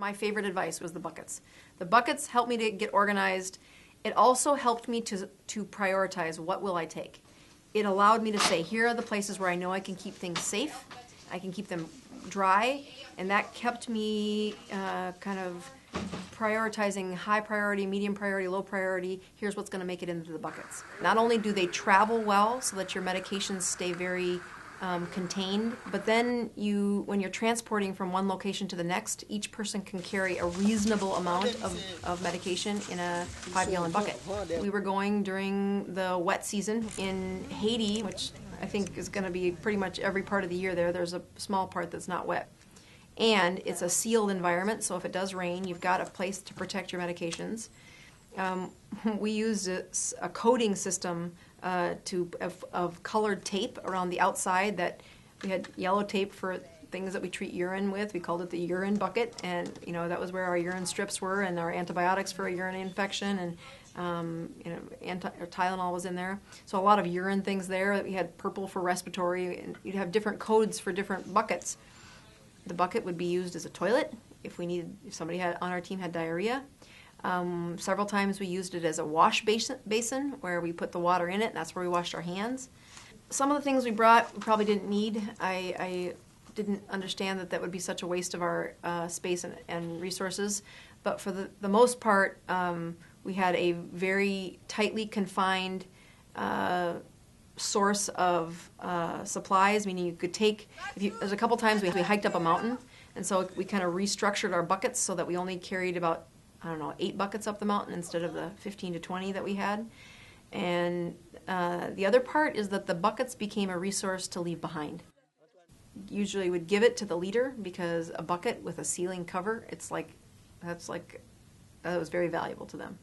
My favorite advice was the buckets. The buckets helped me to get organized. It also helped me to prioritize what will I take. It allowed me to say, here are the places where I know I can keep things safe, I can keep them dry, and that kept me kind of prioritizing high priority, medium priority, low priority. Here's what's going to make it into the buckets. Not only do they travel well so that your medications stay very contained, but then when you're transporting from one location to the next, each person can carry a reasonable amount of medication in a 5-gallon bucket. We were going during the wet season in Haiti, which I think is going to be pretty much every part of the year there. There's a small part that's not wet. And it's a sealed environment, so if it does rain, you've got a place to protect your medications. We used a coating system of colored tape around the outside. That we had yellow tape for things that we treat urine with. We called it the urine bucket, and that was where our urine strips were, and our antibiotics for a urinary infection, and Tylenol was in there. So a lot of urine things there. We had purple for respiratory, and you'd have different codes for different buckets. The bucket would be used as a toilet if somebody on our team had diarrhea. Several times we used it as a wash basin where we put the water in it, and that's where we washed our hands. Some of the things we brought we probably didn't need. I didn't understand that would be such a waste of our space and resources, but for the most part, we had a very tightly confined source of supplies, meaning you could take, there's a couple times we hiked up a mountain, and so we kind of restructured our buckets so that we only carried about, 8 buckets up the mountain instead of the 15 to 20 that we had. And the other part is that the buckets became a resource to leave behind. Usually would give it to the leader because a bucket with a sealing cover, that was very valuable to them.